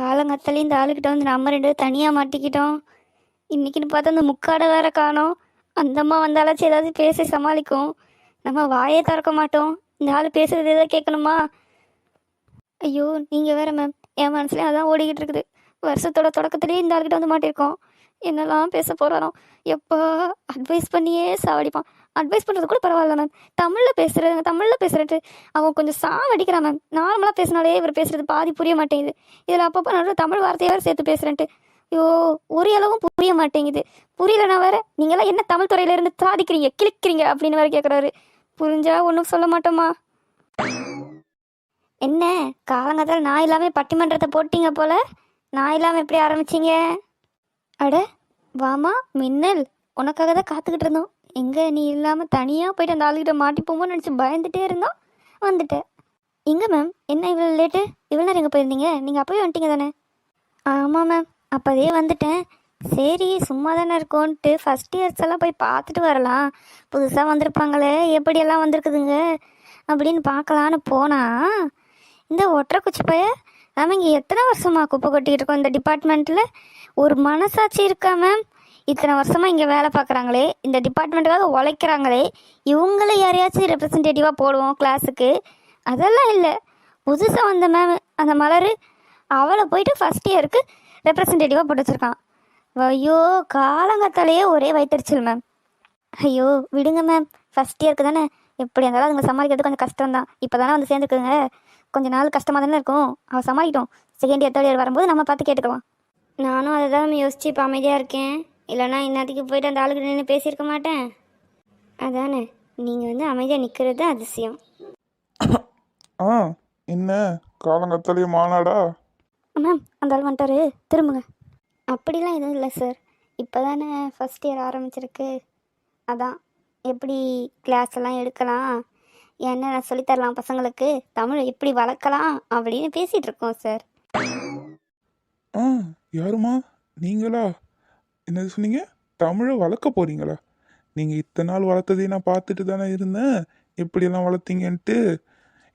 காலங்கத்தாலே இந்த ஆளுக்கிட்ட வந்து நம்ம ரெண்டு பேரும் தனியாக மாட்டிக்கிட்டோம். இன்னைக்குன்னு பார்த்தா அந்த முக்காடை வேற காணோம். அந்த அம்மா வந்தாலாச்சும் ஏதாவது பேசி சமாளிக்கும். நம்ம வாயே திறக்க மாட்டோம். இந்த ஆள் பேசுறது ஏதாவது கேட்கணுமா? ஐயோ நீங்கள் வேற மேம், என் மனசுலேயும் அதான் ஓடிக்கிட்டு இருக்குது. வருஷத்தோட தொடக்கத்திலேயே இந்த ஆள்கிட்ட வந்து மாட்டியிருக்கோம். என்னெல்லாம் பேச போகிறானோ. எப்போ அட்வைஸ் பண்ணியே சாவடிப்பான். அட்வைஸ் பண்ணுறது கூட பரவாயில்ல மேம், தமிழில் பேசுகிறேன்ட்டு அவன் கொஞ்சம் சாவடிக்கிறான் மேம். நார்மலாக பேசினாலே இவர் பேசுகிறது பாதி புரிய மாட்டேங்குது. இதில் அப்பப்போ நல்ல தமிழ் வார்த்தையை வேறு சேர்த்து பேசுகிறேன்ட்டு ஐயோ ஒரு அளவும் புரிய மாட்டேங்குது. புரியலனா வேற நீங்களாம் என்ன தமிழ் துறையில இருந்து சாதிக்கிறீங்க கிளிக்கிறீங்க அப்படின்னு வேற கேட்குறாரு. புரிஞ்சா ஒன்றும் சொல்ல மாட்டோமா? என்ன காலங்காத்தால் நான் இல்லாமல் பட்டிமன்றத்தை போட்டீங்க போல. நான் இல்லாமல் எப்படி ஆரம்பிச்சிங்க? அட வாமா மின்னல், உனக்காக தான் காத்துக்கிட்டு இருந்தோம். எங்கே நீ இல்லாமல் தனியாக போயிட்டு அந்த ஆளுகிட்ட மாட்டிப்போமோன்னு நினச்சி பயந்துட்டே இருந்தோம். வந்துட்டேன். எங்கே மேம் என்ன இவ்வளோ லேட்டு? இவ்வளோ நேரம் எங்கே போயிருந்தீங்க? நீங்கள் அப்போவே வந்துட்டீங்க தானே? ஆமாம் மேம், அப்போதே வந்துட்டேன். சரி சும்மா தானே இருக்கோன்ட்டு ஃபஸ்ட் இயர்ஸ் எல்லாம் போய் பார்த்துட்டு வரலாம், புதுசாக வந்திருப்பாங்களே எப்படியெல்லாம் வந்திருக்குதுங்க அப்படின்னு பார்க்கலான்னு போனால் இந்த ஒற்றை குச்சி பைய நம்ம இங்கே எத்தனை வருஷமாக குப்பை கொட்டிக்கிட்டு இருக்கோம் இந்த டிபார்ட்மெண்ட்டில். ஒரு மனசாட்சி இருக்கா மேம்? இத்தனை வருஷமாக இங்கே வேலை பார்க்குறாங்களே, இந்த டிபார்ட்மெண்ட்டுக்காக உழைக்கிறாங்களே, இவங்கள யாரையாச்சும் ரெப்ரசன்டேட்டிவாக போடுவோம் கிளாஸுக்கு. அதெல்லாம் இல்லை. புதுசாக வந்த மேம் அந்த மலர், அவளை போயிட்டு ஃபஸ்ட் இயருக்கு ரெப்ரசன்டேட்டிவாக போட்டு வச்சுருக்கான். ஐயோ காலங்காத்தாலேயே ஒரே வயிற்றுச்சல் மேம். ஐயோ விடுங்க மேம், ஃபஸ்ட் இயருக்கு தானே, எப்படி இருந்தாலும் அதுங்க சமாளிக்கிறது கொஞ்சம் கஷ்டம் தான். இப்போ தானே வந்து சேர்ந்துக்குங்க, கொஞ்சம் நாள் கஷ்டமாக தானே இருக்கும். அவள் சமாளிக்கிட்டோம். செகண்ட் இயர் தேர்ட் இயர் வரும்போது நம்ம பார்த்து கேட்டுக்கலாம். நானும் அதை தான் யோசிச்சு இப்போ அமைதியாக இருக்கேன். இல்லைனா இன்னத்துக்கு போயிட்டு அந்த ஆளுக்கு நின்று பேசியிருக்க மாட்டேன். அதானே நீங்கள் வந்து அமைதியாக நிற்கிறது தான் அதிசயம். ஆ என்ன காலங்கத்தாலே மாநாடா? மேம் அந்த ஆள் வந்துட்டாரு, திரும்புங்க. அப்படிலாம் எதுவும் இல்லை சார், இப்போ தானே ஃபஸ்ட் இயர் ஆரம்பிச்சிருக்கு. அதான் எப்படி கிளாஸ் எல்லாம் எடுக்கலாம், என்ன சொல்லித்தரலாம் பசங்களுக்கு, தமிழ் எப்படி வளர்க்கலாம் அப்படின்னு பேசிகிட்டு இருக்கோம் சார். ஆ யாருமா நீங்களா? என்னது சொன்னீங்க? தமிழை வளர்க்க போறீங்களா? நீங்கள் இத்தனை நாள் வளர்த்ததையும் நான் பார்த்துட்டு தானே இருந்தேன், எப்படியெல்லாம் வளர்த்தீங்கன்ட்டு.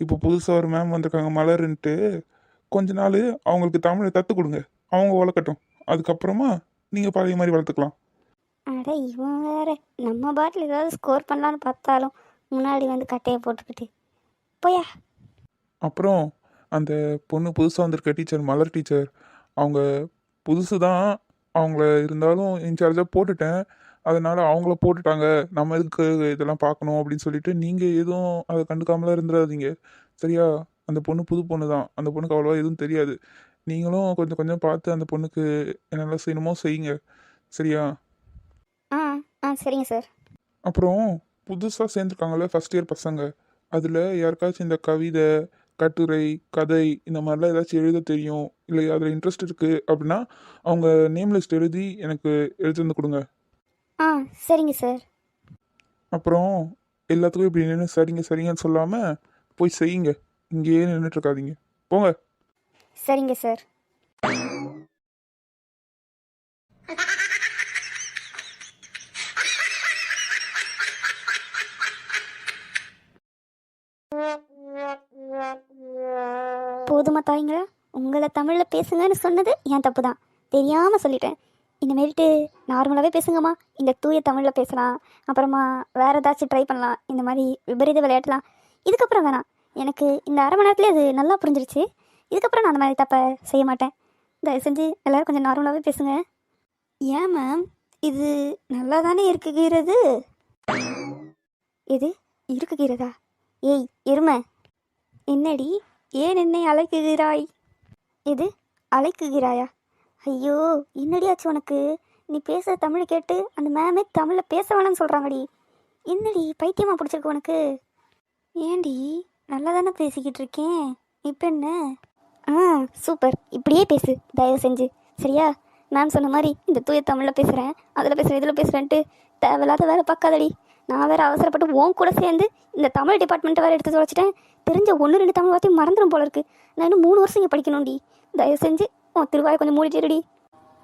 இப்போ புதுசாக ஒரு மேம் வந்திருக்காங்க மலருன்ட்டு, கொஞ்ச நாள் அவங்களுக்கு தமிழை கற்றுக் கொடுங்க, அவங்க வளர்க்கட்டும். அதுக்கப்புறமா நீங்கள் பழைய மாதிரி வளர்த்துக்கலாம். அட இவன் வேற, நம்ம பாட்டில் ஏதாவது ஸ்கோர் பண்ணலான்னு பார்த்தாலும் முன்னாடி வந்து கட்டையை போட்டுக்கிட்டு போயா. அப்புறம் அந்த பொண்ணு புதுசாக வந்திருக்க டீச்சர் மலர் டீச்சர், அவங்க புதுசு தான், அவங்கள இருந்தாலும் இன்சார்ஜாக போட்டுட்டேன். அதனால் அவங்கள போட்டுட்டாங்க, நம்ம எதுக்கு இதெல்லாம் பார்க்கணும் அப்படின்னு சொல்லிட்டு நீங்கள் எதுவும் அதை கண்டுக்காமலாம் இருந்துடாதீங்க சரியா? அந்த பொண்ணு புது பொண்ணு தான், அந்த பொண்ணுக்கு அவ்வளோவா எதுவும் தெரியாது. நீங்களும் கொஞ்சம் கொஞ்சம் பார்த்து அந்த பொண்ணுக்கு என்னெல்லாம் செய்யணுமோ செய்யுங்க சரியா? ஆ ஆ சரிங்க சார். அப்புறம் புதுசாக சேர்ந்துருக்காங்கல்ல ஃபஸ்ட் இயர் பசங்க, அதில் யாருக்காச்சும் இந்த கவிதை கட்டுரை கதை இந்த மாதிரிலாம் ஏதாச்சும் எழுத தெரியும், இல்லை அதில் இன்ட்ரெஸ்ட் இருக்குது அப்படின்னா அவங்க நேம் லிஸ்ட் எழுதி எனக்கு எழுதி வந்து கொடுங்க. ஆ சரிங்க சார். அப்புறம் எல்லாத்துக்கும் இப்படி நின்று சரிங்க சரிங்கன்னு சொல்லாமல் போய் செய்யுங்க, இங்கேயே நின்றுட்டு இருக்காதீங்க, போங்க. சரிங்க சார். போதுமா தாய்ங்களா, உங்களை தமிழில் பேசுங்கன்னு சொன்னது என் தப்பு தான், தெரியாமல் சொல்லிட்டேன். இனிமேல்ட்டு நார்மலாகவே பேசுங்கம்மா, இந்த தூய தமிழில் பேசலாம். அப்புறமா வேறு ஏதாச்சும் ட்ரை பண்ணலாம், இந்த மாதிரி விபரீத விளையாடலாம். இதுக்கப்புறம் வேணாம், எனக்கு இந்த அரை மணி நேரத்துலேயே அது நல்லா புரிஞ்சிருச்சு. இதுக்கப்புறம் நான் அந்த மாதிரி தப்பை செய்ய மாட்டேன். தயவு செஞ்சு எல்லோரும் கொஞ்சம் நார்மலாகவே பேசுங்க. ஏன் மேம், இது நல்லா தானே இருக்குகிறது. இது இருக்குகிறதா? ஏய் எருமை, என்னடி ஏன் என்னை அழைக்குகிறாய்? இது அழைக்குகிறாயா? ஐயோ என்னடியாச்சு உனக்கு? நீ பேசுகிற தமிழை கேட்டு அந்த மேமே தமிழில் பேச வேணாம்னு சொல்கிறாங்கடி. என்னடி பைத்தியமாக பிடிச்சிருக்கு உனக்கு? ஏண்டி நல்லா தானே பேசிக்கிட்டு இருக்கேன், இப்போ என்ன? ஆ சூப்பர், இப்படியே பேசு தயவு செஞ்சு சரியா? மேம் சொன்ன மாதிரி இந்த தூய தமிழில் பேசுகிறேன், அதில் பேசுகிறேன், இதில் பேசுகிறேன்ட்டு தேவையில்லாத வேலை பார்க்காதடி. நான் வேறு அவசரப்பட்டு உன் கூட சேர்ந்து இந்த தமிழ் டிபார்ட்மெண்ட்டை வேறு எடுத்து தொலைச்சிட்டேன். தெரிஞ்ச 1-2 தமிழ் வார்த்தையும் மறந்துடும் போல இருக்குது. நான் இன்னும் 3 வருஷம் இங்கே படிக்கணும்டி. தயவு செஞ்சு உன் திருவாயை கொஞ்சம் மூடிச்சிருடி.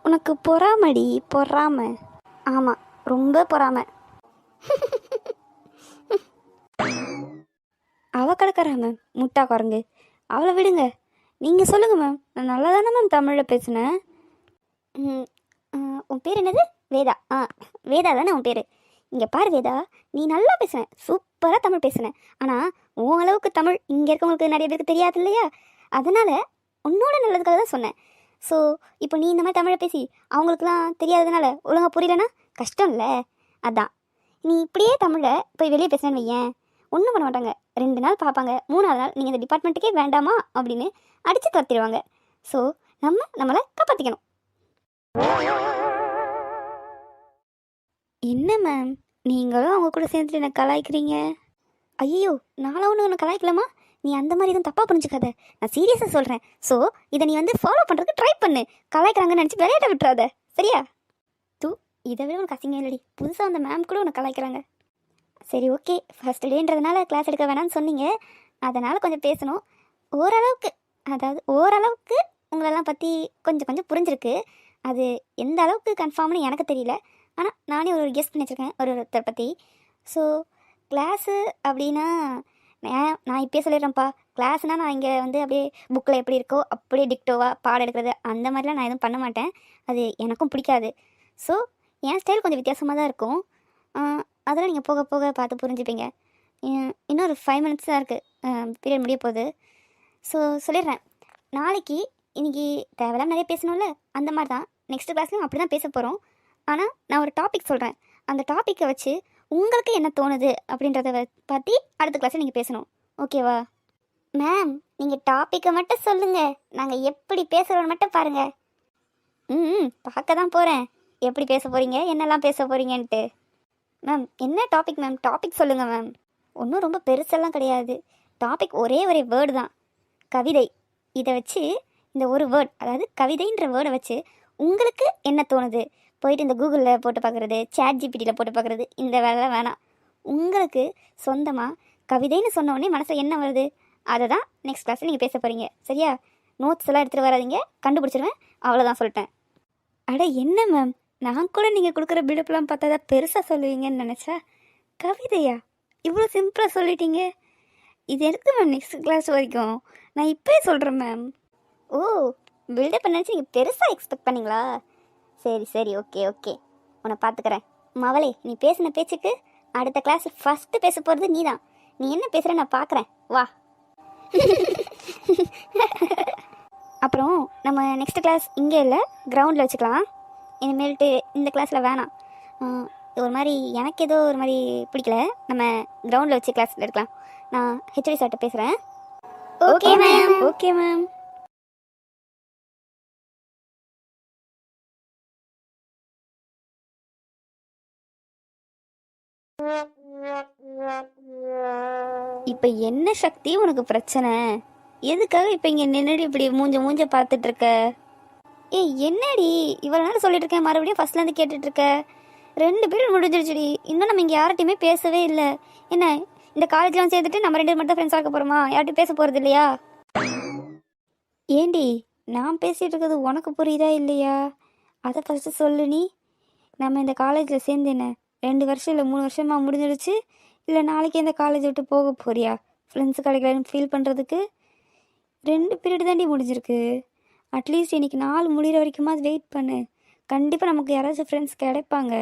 உனக்கு பொறாமடி, பொறாம. ஆமாம் ரொம்ப பொறாம. அவள் கிடக்கிறாம முட்டா குரங்கு, அவளை விடுங்க. நீங்கள் சொல்லுங்கள் மேம். நான் நல்லா தானே மேம் தமிழில் பேசினேன். ம், உன் பேர் என்னது? வேதா. வேதா தானே உன் பேர்? இங்கே பாரு வேதா, நீ நல்லா பேசுன, சூப்பராக தமிழ் பேசுன. ஆனால் உன் அளவுக்கு தமிழ் இங்கே இருக்கவங்களுக்கு நிறைய பேருக்கு தெரியாது இல்லையா? அதனால் உன்னோட நல்லதுக்காக தான் சொன்னேன். ஸோ இப்போ நீ இந்த மாதிரி தமிழை பேசி அவங்களுக்குலாம் தெரியாததுனால ஒழுங்காக புரியலன்னா கஷ்டம் இல்லை. அதான் நீ இப்படியே தமிழில் போய் வெளியே பேசுனேன்னு வையேன், ஒன்றும் பண்ண மாட்டாங்க. 2 நாள் பார்ப்பாங்க, 3வது நாள் நீங்கள் இந்த டிபார்ட்மெண்ட்டுக்கே வேண்டாமா அப்படின்னு அடித்து துரத்திடுவாங்க. ஸோ நம்மளை காப்பாற்றிக்கணும். என்ன மேம், நீங்களும் அவங்க கூட சேர்ந்துட்டு என்ன கலாய்க்கிறீங்க? ஐயோ, நானும் ஒன்று கலாய்க்கலாமா? நீ அந்த மாதிரி எதுவும் தப்பாக புரிஞ்சுக்காத, நான் சீரியஸாக சொல்கிறேன். ஸோ இதை நீ வந்து ஃபாலோ பண்ணுறதுக்கு ட்ரை பண்ணு. கலாய்க்கிறாங்கன்னு நினச்சி விளையாட்ட விட்டுறாத, சரியா? தூ, இதை விட உனக்கு அசிங்கம் இல்லடி, புதுசாக அந்த மேம் கூட உனக்கு கலாய்க்கிறாங்க. சரி ஓகே, ஃபர்ஸ்ட் டேன்றதுனால கிளாஸ் எடுக்க வேணாம்னு சொன்னீங்க, அதனால் கொஞ்சம் பேசணும். ஓரளவுக்கு, அதாவது ஓரளவுக்கு உங்களெல்லாம் பற்றி கொஞ்சம் கொஞ்சம் புரிஞ்சிருக்கு. அது எந்த அளவுக்கு கன்ஃபார்ம்னு எனக்கு தெரியல, ஆனால் நானே ஒரு கெஸ் பண்ணி வச்சுருக்கேன் ஒருத்தரை பற்றி. ஸோ கிளாஸு அப்படின்னா நான் இப்போயே சொல்லிடுறேன்ப்பா, கிளாஸ்னால் நான் இங்கே வந்து அப்படியே புக்கில் எப்படி இருக்கோ அப்படியே டிக்டோவாக பாடம் எடுக்கிறது அந்த மாதிரிலாம் நான் எதுவும் பண்ண மாட்டேன். அது எனக்கும் பிடிக்காது. ஸோ என் ஸ்டைல் கொஞ்சம் வித்தியாசமாக தான் இருக்கும். அதெல்லாம் நீங்கள் போக போக பார்த்து புரிஞ்சுப்பீங்க. இன்னும் ஒரு 5 minutes தான் இருக்குது, பீரியட் முடிய போகுது. ஸோ சொல்லிடுறேன், நாளைக்கு இன்றைக்கி தேவையில்லாம நிறைய பேசணும்ல, அந்த மாதிரி தான் நெக்ஸ்ட் கிளாஸ்லையும் அப்படி தான் பேச போகிறோம். ஆனால் நான் ஒரு டாபிக் சொல்கிறேன், அந்த டாப்பிக்கை வச்சு உங்களுக்கு என்ன தோணுது அப்படின்றத பற்றி அடுத்த கிளாஸில் நீங்கள் பேசணும், ஓகேவா? மேம், நீங்கள் டாப்பிக்கை மட்டும் சொல்லுங்கள், நாங்கள் எப்படி பேசுகிறோன்னு மட்டும் பாருங்கள். பார்க்க தான் போகிறேன் எப்படி பேச போகிறீங்க, என்னெல்லாம் பேச போகிறீங்கன்ட்டு. மேம் என்ன டாபிக் மேம்? டாபிக் சொல்லுங்கள் மேம். ஒன்றும் ரொம்ப பெருசெல்லாம் கிடையாது, டாபிக் ஒரே வேர்டு தான், கவிதை. இதை வச்சு இந்த ஒரு வேர்ட், அதாவது கவிதைன்ற வேர்டை வச்சு உங்களுக்கு என்ன தோணுது போயிட்டு இந்த கூகுளில் போட்டு பார்க்குறது, ChatGPTயில் போட்டு பார்க்குறது, இந்த வேலை வேணாம். உங்களுக்கு சொந்தமாக கவிதைன்னு சொன்னோடனே மனசில் என்ன வருது அதை தான் நெக்ஸ்ட் கிளாஸில் நீங்கள் பேச போகிறீங்க, சரியா? நோட்ஸ் எல்லாம் எடுத்துகிட்டு வராதிங்க, கண்டுபிடிச்சிருவேன், அவ்வளோதான் சொல்லிட்டேன். அட என்ன மேம், நான் கூட நீங்கள் கொடுக்குற பில்டப்லாம் பார்த்தா தான் பெருசாக சொல்லுவீங்கன்னு நினச்சா, கவிதையா இவ்வளோ சிம்பிளாக சொல்லிட்டீங்க. இது எதுக்கு மேம் நெக்ஸ்ட் கிளாஸ் வரைக்கும்? நான் இப்போயே சொல்கிறேன் மேம். ஓ, பில்டப் நினச்சி நீங்கள் பெருசாக எக்ஸ்பெக்ட் பண்ணிங்களா? சரி ஓகே, உன்னை பார்த்துக்கிறேன். மவளே, நீ பேசின பேச்சுக்கு அடுத்த கிளாஸ் ஃபஸ்ட்டு பேச போகிறது நீ தான். நீ என்ன பேசுகிற நான் பார்க்குறேன், வா. அப்புறம் நம்ம நெக்ஸ்ட் கிளாஸ் இங்கே இல்லை, கிரவுண்டில் வச்சுக்கலாம். இனிமேல்ட்டு இந்த கிளாஸில் வேணாம். ஒரு மாதிரி எனக்கு ஏதோ ஒரு மாதிரி பிடிக்கல, நம்ம கிரவுண்டில் வச்சு கிளாஸ் எடுக்கலாம். நான் HOD சார்கிட்ட பேசுகிறேன். Okay ma'am. இப்போ என்ன சக்தி உனக்கு பிரச்சனை? எதுக்காக இப்போ இங்கே நின்றுட்டு இப்படி மூஞ்ச பார்த்துட்டு இருக்க? ஏய் என்னடி இவ்வளோ நேரம் சொல்லிட்டு இருக்கேன், மறுபடியும் ஃபர்ஸ்ட்லேருந்து கேட்டுட்டு இருக்க? 2 பீரியட் முடிஞ்சிருச்சுடி, இன்னும் நம்ம இங்கே யார்கிட்டையுமே பேசவே இல்லை. என்ன இந்த காலேஜ்லாம் சேர்த்துட்டு நம்ம 2 மட்டும் தான் ஃப்ரெண்ட்ஸ் ஆக போகிறோமா? யார்கிட்டையும் பேச போகிறது இல்லையா? ஏண்டி நான் பேசிகிட்டு இருக்கிறது உனக்கு புரியுதா இல்லையா? அதை ஃபஸ்ட்டு சொல்லு. நீ நம்ம இந்த காலேஜில் சேர்ந்து என்ன 2 வருஷம் இல்லை 3 வருஷமாக முடிஞ்சிடுச்சு, இல்லை நாளைக்கு இந்த காலேஜ் விட்டு போக போறியா ஃப்ரெண்ட்ஸு கிடைக்கலன்னு ஃபீல் பண்ணுறதுக்கு? 2 பீரியட் தாண்டி முடிஞ்சிருக்கு. அட்லீஸ்ட் இன்றைக்கி 4 முடிகிற வரைக்குமா வெயிட் பண்ணு, கண்டிப்பாக நமக்கு யாராச்சும் ஃப்ரெண்ட்ஸ் கிடைப்பாங்க.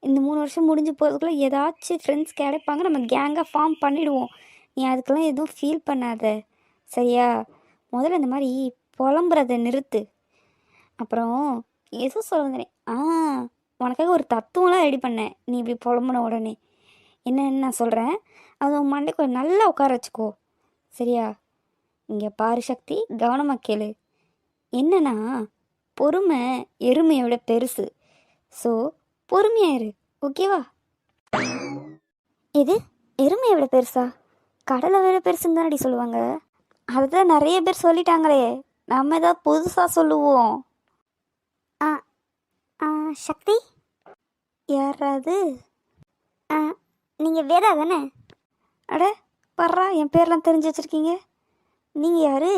இந்த 3 வருஷம் முடிஞ்சு போகிறதுக்குள்ளே ஏதாச்சும் ஃப்ரெண்ட்ஸ் கிடைப்பாங்க, நம்ம கேங்காக ஃபார்ம் பண்ணிவிடுவோம். நீ அதுக்கெல்லாம் எதுவும் ஃபீல் பண்ணாத, சரியா? முதல்ல இந்த மாதிரி புலம்புறதை நிறுத்து. அப்புறம் எதுவும் சொல்ல வந்தேன், உனக்காக ஒரு தத்துவம்லாம் ரெடி பண்ணேன். நீ இப்படி புலம்புன உடனே என்னன்னு நான் சொல்கிறேன், அது உன் மண்டைக்கு நல்லா உட்கார வச்சுக்கோ, சரியா? இங்கே பாரு சக்தி, கவனமாக கேளு. என்னன்னா, பொறுமை எருமையோட பெருசு. ஸோ பொறுமையாக இரு, ஓகேவா? இது எருமையை விட பெருசா? கடலை விட பெருசுன்னு தானடி சொல்லுவாங்க. அதுதான் நிறைய பேர் சொல்லிட்டாங்களே, நம்ம ஏதாவது புதுசாக சொல்லுவோம். சக்தி யாராவது? நீங்கள் வேதா தானே? அட வர்றா, என் பேர்லாம் தெரிஞ்சு வச்சுருக்கீங்க. நீங்கள் யார்?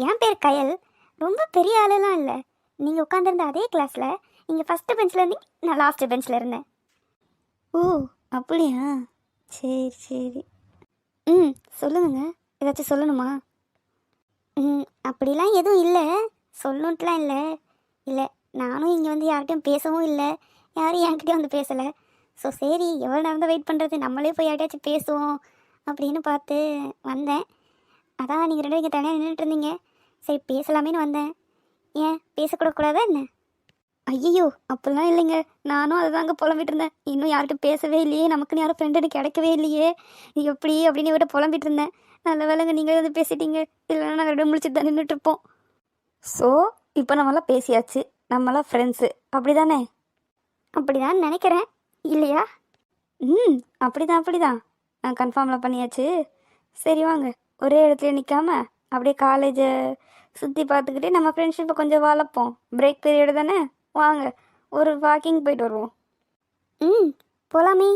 என் பேர் கயல். ரொம்ப பெரிய ஆளெல்லாம் இல்லை, நீங்கள் உட்காந்துருந்த அதே கிளாஸில் நீங்கள் ஃபஸ்ட்டு பெஞ்சில் இருந்தீங்க, நான் லாஸ்ட்டு பெஞ்சில் இருந்தேன். ஓ அப்படியா, சரி. சொல்லுங்க, ஏதாச்சும் சொல்லணுமா? அப்படிலாம் எதுவும் இல்லை, சொல்லணுன்ட்டுலாம் இல்லை. இல்லை, நானும் இங்கே வந்து யார்கிட்டையும் பேசவும் இல்லை, யாரும் என்கிட்டயும் வந்து பேசலை. ஸோ சரி, எவ்வளோ நேரம் தான் வெயிட் பண்ணுறது, நம்மளே போய் யார்கிட்டயாச்சும் பேசுவோம் அப்படின்னு பார்த்து வந்தேன். அதான் நீங்கள் ரெண்டு இங்கே தனியாக நின்றுட்டு இருந்தீங்க, சரி பேசலாமேன்னு வந்தேன். ஏன் பேசக்கூடாதா என்ன? ஐயோ, அப்படிலாம் இல்லைங்க. நானும் அதை தாங்க புலம்பிட்டு இருந்தேன். இன்னும் யார்கிட்டும் பேசவே இல்லையே, நமக்குன்னு யாரும் ஃப்ரெண்டு கிடைக்கவே இல்லையே, இது எப்படி அப்படின்னு விட புலம்பிட்டு இருந்தேன். நல்ல வேலைங்க நீங்களே வந்து பேசிட்டீங்க, இல்லைன்னா நாங்கள் ரெண்டு முடிச்சுட்டு தான் நின்றுட்டு இருப்போம். ஸோ இப்போ நம்மளாம் பேசியாச்சு, நம்மளாம் ஃப்ரெண்ட்ஸு அப்படி தானே? அப்படி தான் நினைக்கிறேன், இல்லையா? அப்படிதான் நான் கன்ஃபார்ம்லாம் பண்ணியாச்சு. சரி வாங்க, ஒரே இடத்துல நிற்காம அப்படியே காலேஜை சுற்றி பார்த்துக்கிட்டே நம்ம ஃப்ரெண்ட்ஷிப்பை கொஞ்சம் வளர்ப்போம். பிரேக் பீரியடு தானே, வாங்க ஒரு வாக்கிங் போயிட்டு வருவோம். போலாமே.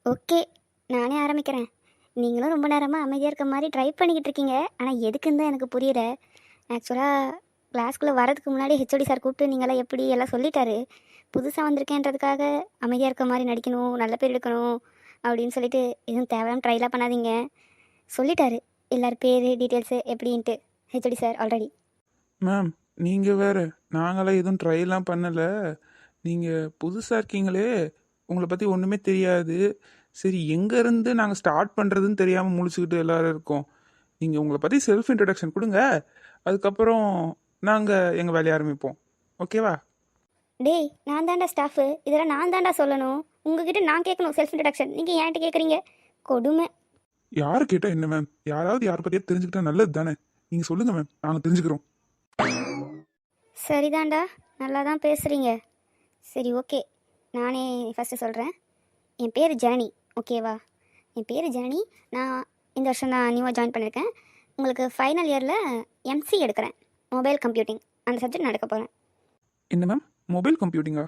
ஓகே, நானே ஆரம்பிக்கிறேன். நீங்களும் ரொம்ப நேரமாக அமைதியாக இருக்க மாதிரி ட்ரை பண்ணிக்கிட்டு இருக்கீங்க, ஆனால் எதுக்குன்னு தான் எனக்கு புரியல. ஆக்சுவலாக கிளாஸ்க்குள்ளே வரதுக்கு முன்னாடி ஹெச்ஓடி சார் கூப்பிட்டு நீங்களாம் எப்படி எல்லாம் சொல்லிட்டாரு. புதுசாக வந்திருக்கேன்றதுக்காக அமைதியாக இருக்க மாதிரி நடிக்கணும், நல்ல பேர் எடுக்கணும் அப்படின்னு சொல்லிட்டு எதுவும் தேவையான ட்ரைலாம் பண்ணாதீங்க சொல்லிட்டாரு. எல்லார் பேர் டீட்டெயில்ஸு எப்படின்ட்டு ஹெச்ஓடி சார் ஆல்ரெடி. மேம் நீங்கள் வேறு, நாங்களாம் எதுவும் ட்ரைலாம் பண்ணலை. நீங்கள் புதுசாக இருக்கீங்களே, உங்களை பற்றி ஒன்றுமே தெரியாது. சரி, எங்கேருந்து நாங்கள் ஸ்டார்ட் பண்ணுறதுன்னு தெரியாமல் முழிச்சுக்கிட்டு எல்லோரும் இருக்கோம். நீங்கள் உங்களை பற்றி செல்ஃப் இன்ட்ரடக்ஷன் கொடுங்க, அதுக்கப்புறம் நாங்கள் எங்கள் வேலையை ஆரம்பிப்போம். ஓகேவா? டேய், நான் தாண்டா ஸ்டாஃபு, இதெல்லாம் நான் தாண்டா சொல்லணும். உங்ககிட்ட நான் கேட்கணும் செல்ஃப் இன்ட்ரடக்ஷன், நீங்கள் ஏன்ட்டு கேட்குறீங்க? கொடுமை. யார் கேட்டால் என்ன மேம், யாராவது யாரை பற்றியா தெரிஞ்சுக்கிட்டா நல்லது தானே. நீங்கள் சொல்லுங்கள் மேம், நாங்கள் தெரிஞ்சுக்கிறோம். சரிதாண்டா, நல்லா தான் பேசுகிறீங்க. சரி ஓகே, நானே ஃபஸ்ட்டு சொல்கிறேன். என் பேர் ஜனனி, ஓகேவா? என் பேர் ஜனனி. நான் இந்த வருஷம் தான் நியூவாக ஜாயின் பண்ணியிருக்கேன். உங்களுக்கு ஃபைனல் இயரில் எம்சி எடுக்கிறேன், மொபைல் கம்ப்யூட்டிங். அந்த சப்ஜெக்ட் நான் எடுக்க போகிறேன். என்ன மேம், மொபைல் கம்ப்யூட்டிங்கா?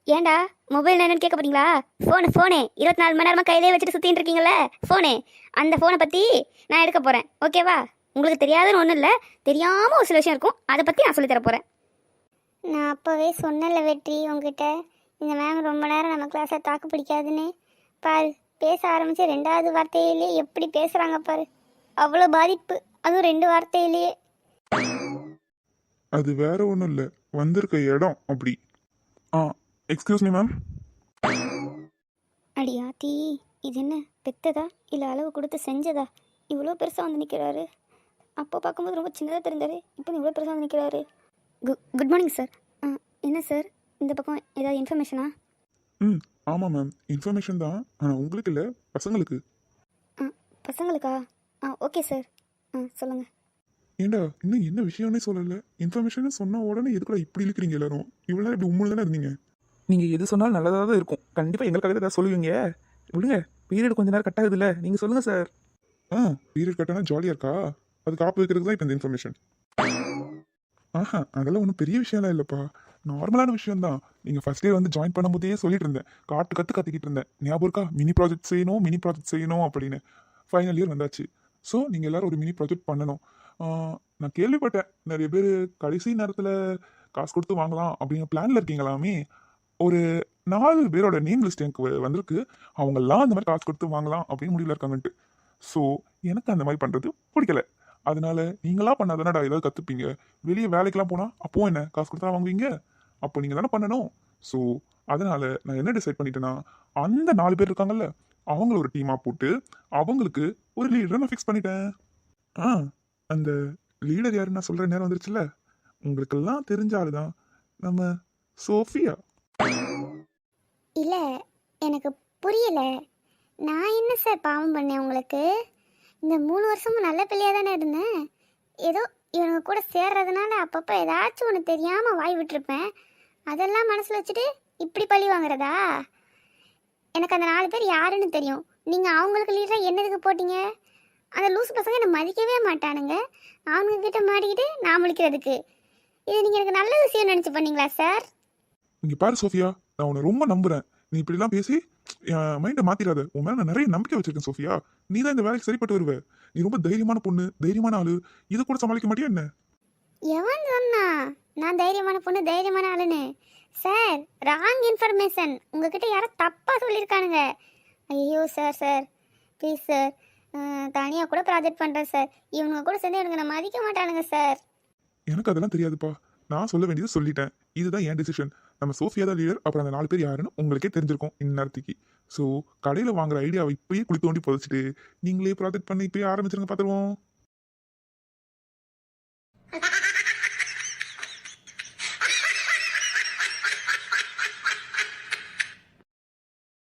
ஏன்டா மொபைல் என்னன்னு கேட்க போறீங்களா? ஃபோனு 24 மணி நேரமாக கையிலே வச்சுட்டு சுற்றிட்டு இருக்கீங்களே ஃபோனு, அந்த ஃபோனை பற்றி நான் எடுக்க போகிறேன், ஓகேவா? உங்களுக்கு தெரியாதுன்னு ஒன்றும் இல்லை, தெரியாமல் ஒரு சில விஷயம் இருக்கும், அதை பற்றி நான் சொல்லித்தர போகிறேன். நான் அப்போவே சொன்னல வெற்றி உங்ககிட்ட, இந்த மேம் ரொம்ப நேரம் நம்ம கிளாஸை தாக்கு பிடிக்காதுன்னு. பாரு, பேச ஆரம்பித்து 2வது வார்த்தையிலேயே எப்படி பேசுகிறாங்க பாரு, அவ்வளோ பாதிப்பு, அதுவும் 2 வார்த்தையிலேயே. அது வேற ஒன்றும் இல்லை, வந்திருக்க இடம் அப்படி. Excuse me ma'am. அடியாத்தி, இது என்ன பெத்ததா இல்லை அளவு கொடுத்து செஞ்சதா? இவ்வளோ பெருசாக வந்து நிற்கிறாரு. அப்போ பார்க்கும்போது ரொம்ப சின்னதாக தெரிஞ்சாரு, இப்போ இவ்வளோ பெருசாக வந்து நிற்கிறாரு. Good morning sir. என்ன சார், இந்த பக்கம் ஏதாவது இன்ஃபர்மேஷனா? ஆமாம் மேம், இன்ஃபர்மேஷன் தான், ஆனால் உங்களுக்கு இல்லை, பசங்களுக்கு. பசங்களுக்கா? ஓகே சார், சொல்லுங்கள். ஏண்டா இன்னும் என்ன விஷயம்னே சொல்லலை, இன்ஃபர்மேஷன் சொன்ன உடனே எதுக்குள்ள இப்படி இருக்கிறீங்க எல்லாரும்? இவ்வளோ நேரம் இப்படி உண்மையில தானே இருந்தீங்க. நீங்கள் எது சொன்னாலும் நல்லதாக தான் இருக்கும், கண்டிப்பாக எங்களுக்காக ஏதாவது சொல்லுவீங்க. விடுங்க, பீரியட் கொஞ்ச நேரம் கட் ஆகுதுல்ல, நீங்கள் சொல்லுங்கள் சார். பீரியட் கட்டானா ஜாலியாக இருக்கா? அது காப்பு வைக்கிறதுக்கு தான் இப்போ இந்த இன்ஃபர்மேஷன். அதெல்லாம் ஒன்றும் பெரிய விஷயம்லாம் இல்லைப்பா, நார்மலான விஷயம் தான். நீங்கள் ஃபர்ஸ்ட் இயர் வந்து ஜாயின் பண்ணும்போதே சொல்லிட்டு இருந்தேன், கற்றுக்கிட்டு இருந்தேன், ஞாபகம் இருக்கா? மினி ப்ராஜெக்ட் செய்யணும் அப்படின்னு. ஃபைனல் இயர் வந்தாச்சு, ஸோ நீங்கள் எல்லோரும் ஒரு மினி ப்ராஜெக்ட் பண்ணணும். நான் கேள்விப்பட்டேன் நிறைய பேர் கடைசி நேரத்தில் காசு கொடுத்து வாங்கலாம் அப்படிங்கிற பிளானில் இருக்கீங்களாமே. ஒரு 4 பேரோட நேம் லிஸ்ட் எனக்கு வந்திருக்கு, அவங்கெல்லாம் அந்த மாதிரி காசு கொடுத்து வாங்கலாம் அப்படின்னு முடிவில் இருக்காங்கன்ட்டு. ஸோ எனக்கு அந்த மாதிரி பண்ணுறது பிடிக்கல. அதனால நீங்களாம் பண்ணாதானடா ஏதாவது கற்றுப்பீங்க. வெளியே வேலைக்கெல்லாம் போனால் அப்போ என்ன காசு கொடுத்தா வாங்குவீங்க? அப்போ நீங்கள் தானே பண்ணணும். ஸோ அதனால நான் என்ன டிசைட் பண்ணிட்டேன்னா, அந்த 4 பேர் இருக்காங்கல்ல, அவங்கள ஒரு டீமாக போட்டு அவங்களுக்கு ஒரு லீடரை நான் ஃபிக்ஸ் பண்ணிட்டேன். அந்த லீடர் யாருன்னு நான் சொல்கிற நேரம் வந்துருச்சுல்ல, உங்களுக்கெல்லாம் தெரிஞ்ச ஆள் தான், நம்ம சோஃபியா. இல்லை, எனக்கு புரியல. நான் என்ன சார் பாவம் பண்ணேன் உங்களுக்கு? இந்த 3 வருஷமும் நல்ல பிள்ளையாக தானே இருந்தேன். ஏதோ இவனுங்க கூட சேர்றதுனால அப்பப்போ ஏதாச்சும் ஒன்று தெரியாமல் வாய் விட்டுருப்பேன். அதெல்லாம் மனசில் வச்சுட்டு இப்படி பழி வாங்குறதா? எனக்கு அந்த 4 பேர் யாருன்னு தெரியும். நீங்கள் அவங்களுக்கு லீடராக என்னதுக்கு போட்டீங்க? அந்த லூசு பசங்க என்னை மதிக்கவே மாட்டானுங்க. அவங்கக்கிட்ட மாட்டிக்கிட்டு நான் முழிக்கிறதுக்கு. இது நீங்கள் எனக்கு நல்ல விஷயம் நினச்சி பண்ணீங்களா சார்? இங்கே பாரு சோஃபியா, நான் உன்னை ரொம்ப நம்புகிறேன். நீ இப்படிலாம் பேசி என் மைண்டை மாற்றிடாத. உன் மேலே நான் நிறைய நம்பிக்கை வச்சிருக்கேன் சோஃபியா. நீ தான் இந்த வேலைக்கு சரிப்பட்டு வருவ. நீ ரொம்ப தைரியமான பொண்ணு, தைரியமான ஆளு. இதை கூட சமாளிக்க மாட்டியா என்ன? எவன் சொன்னா நான் தைரியமான பொண்ணு தைரியமான ஆளுன்னு? சார் ராங் இன்ஃபர்மேஷன், உங்ககிட்ட யாரோ தப்பாக சொல்லியிருக்கானுங்க. ஐயோ சார் சார் ப்ளீஸ் சார், தனியாக கூட ப்ராஜெக்ட் பண்ணுறேன் சார். இவங்க கூட சேர்ந்து எனக்கு நான் மதிக்க மாட்டானுங்க சார். எனக்கு அதெல்லாம் தெரியாதுப்பா. நான் சொல்ல வேண்டியது சொல்லிட்டேன். இதுதான் என் டிசிஷன். நம்ம சோஃபியா தான் லீடர். அப்புறம் அந்த 4 பேர் யாருன்னு உங்களுக்கே தெரிஞ்சிருக்கும் இந்நேரத்துக்கு. ஸோ கடையில் வாங்குற ஐடியாவை இப்பயே குழி தோண்டி புதைச்சிட்டு நீங்களே ப்ராஜெக்ட் பண்ணி இப்பயே ஆரம்பிச்சிருங்க பார்த்துருவோம்.